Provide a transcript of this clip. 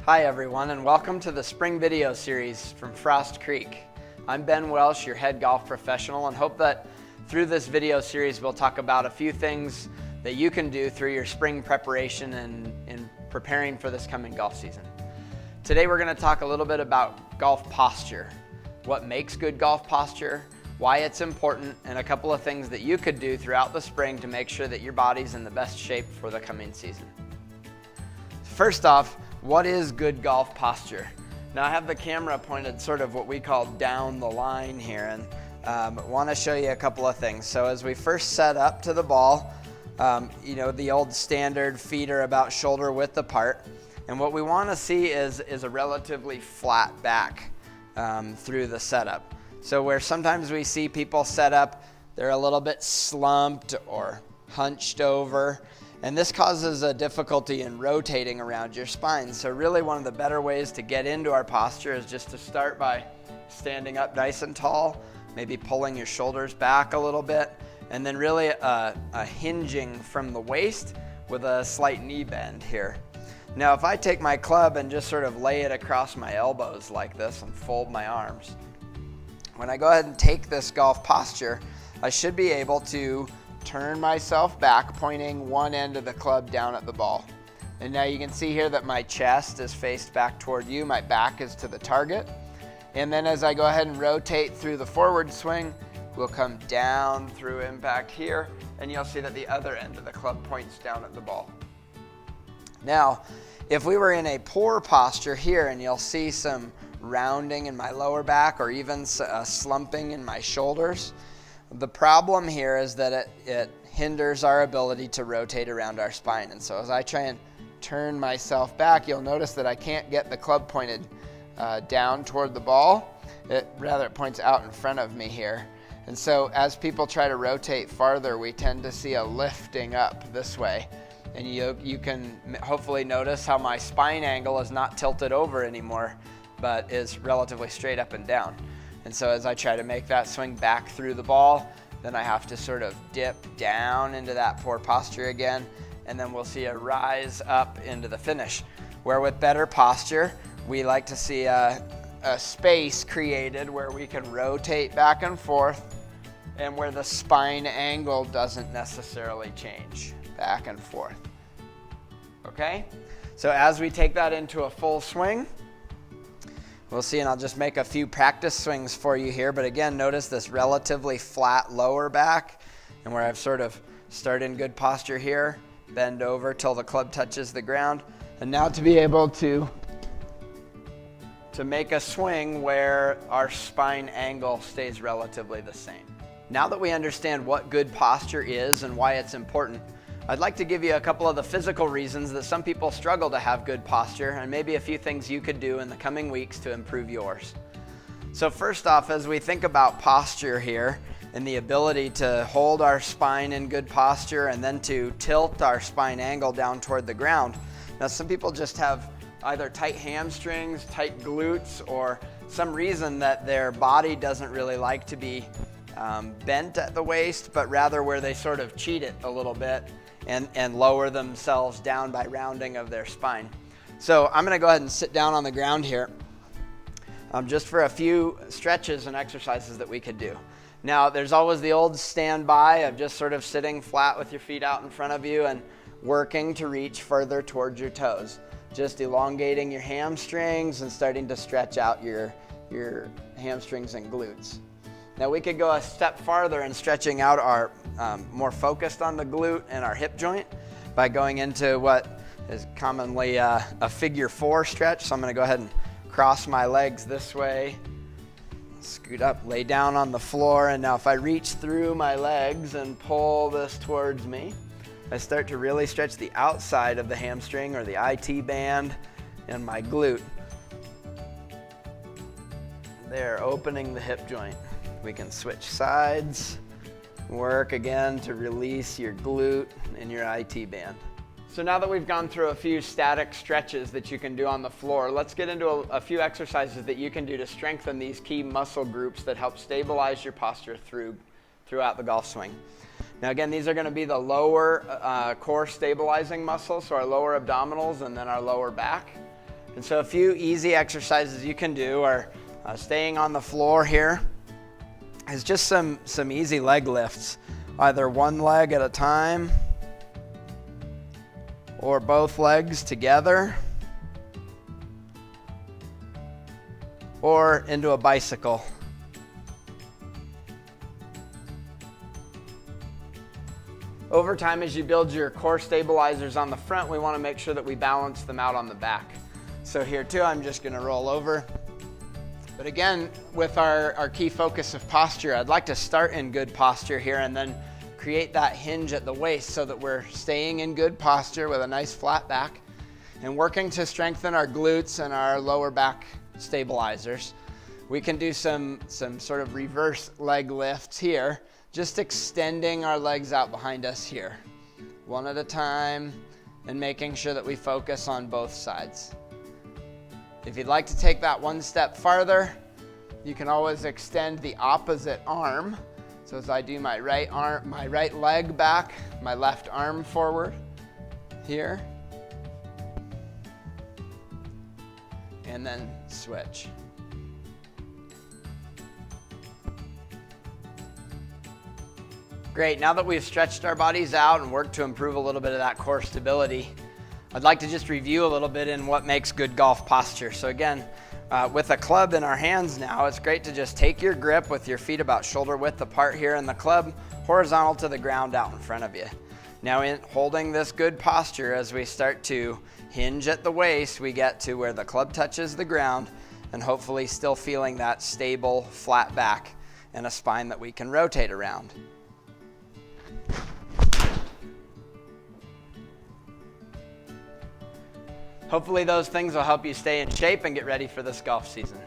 Hi everyone, and welcome to the spring video series from Frost Creek. I'm Ben Welsh, your head golf professional, and hope that through this video series we'll talk about a few things that you can do through your spring preparation and in preparing for this coming golf season. Today we're going to talk a little bit about golf posture, what makes good golf posture, why it's important, and a couple of things that you could do throughout the spring to make sure that your body's in the best shape for the coming season. First off, what is good golf posture? Now I have the camera pointed sort of what we call down the line here, and want to show you a couple of things. So as we first set up to the ball, the old standard feet are about shoulder width apart, and what we want to see is a relatively flat back through the setup. So where sometimes we see people set up, they're a little bit slumped or hunched over, and this causes a difficulty in rotating around your spine. So really one of the better ways to get into our posture is just to start by standing up nice and tall, maybe pulling your shoulders back a little bit, and then really a hinging from the waist with a slight knee bend here. Now if I take my club and just sort of lay it across my elbows like this and fold my arms, when I go ahead and take this golf posture, I should be able to turn myself back, pointing one end of the club down at the ball. And now you can see here that my chest is faced back toward you, my back is to the target. And then as I go ahead and rotate through the forward swing, we'll come down through impact here, and you'll see that the other end of the club points down at the ball. Now, if we were in a poor posture here, and you'll see some rounding in my lower back or even slumping in my shoulders, the problem here is that it hinders our ability to rotate around our spine. And so as I try and turn myself back, you'll notice that I can't get the club pointed down toward the ball. It points out in front of me here. And so as people try to rotate farther, we tend to see a lifting up this way. And you can hopefully notice how my spine angle is not tilted over anymore, but is relatively straight up and down. And so as I try to make that swing back through the ball, then I have to sort of dip down into that poor posture again, and then we'll see a rise up into the finish. Where with better posture, we like to see a space created where we can rotate back and forth, and where the spine angle doesn't necessarily change back and forth. Okay? So as we take that into a full swing, we'll see, and I'll just make a few practice swings for you here, but again, notice this relatively flat lower back, and where I've sort of started in good posture here, bend over till the club touches the ground, and now to be able to make a swing where our spine angle stays relatively the same. Now that we understand what good posture is and why it's important, I'd like to give you a couple of the physical reasons that some people struggle to have good posture, and maybe a few things you could do in the coming weeks to improve yours. So first off, as we think about posture here and the ability to hold our spine in good posture and then to tilt our spine angle down toward the ground. Now some people just have either tight hamstrings, tight glutes, or some reason that their body doesn't really like to be bent at the waist, but rather where they sort of cheat it a little bit and lower themselves down by rounding of their spine. So I'm going to go ahead and sit down on the ground here just for a few stretches and exercises that we could do. Now there's always the old standby of just sort of sitting flat with your feet out in front of you and working to reach further towards your toes. Just elongating your hamstrings and starting to stretch out your hamstrings and glutes. Now we could go a step farther in stretching out our more focused on the glute and our hip joint by going into what is commonly a figure 4 stretch. So I'm going to go ahead and cross my legs this way, scoot up, lay down on the floor, and now if I reach through my legs and pull this towards me, I start to really stretch the outside of the hamstring or the IT band and my glute. There, opening the hip joint. We can switch sides, work again to release your glute and your IT band. So now that we've gone through a few static stretches that you can do on the floor, let's get into a few exercises that you can do to strengthen these key muscle groups that help stabilize your posture throughout the golf swing. Now again, these are going to be the lower core stabilizing muscles, so our lower abdominals and then our lower back. And so a few easy exercises you can do are staying on the floor here is just some easy leg lifts, either one leg at a time or both legs together, or into a bicycle. Over time, as you build your core stabilizers on the front, we want to make sure that we balance them out on the back. So here too, I'm just going to roll over. But again, with our key focus of posture, I'd like to start in good posture here and then create that hinge at the waist so that we're staying in good posture with a nice flat back and working to strengthen our glutes and our lower back stabilizers. We can do some sort of reverse leg lifts here, just extending our legs out behind us here, one at a time, and making sure that we focus on both sides. If you'd like to take that one step farther, you can always extend the opposite arm. So as I do my right leg back, my left arm forward here, and then switch. Great, now that we've stretched our bodies out and worked to improve a little bit of that core stability, I'd like to just review a little bit in what makes good golf posture. So again, with a club in our hands now, it's great to just take your grip with your feet about shoulder width apart here and the club horizontal to the ground out in front of you. Now in holding this good posture, as we start to hinge at the waist, we get to where the club touches the ground and hopefully still feeling that stable flat back and a spine that we can rotate around. Hopefully those things will help you stay in shape and get ready for this golf season.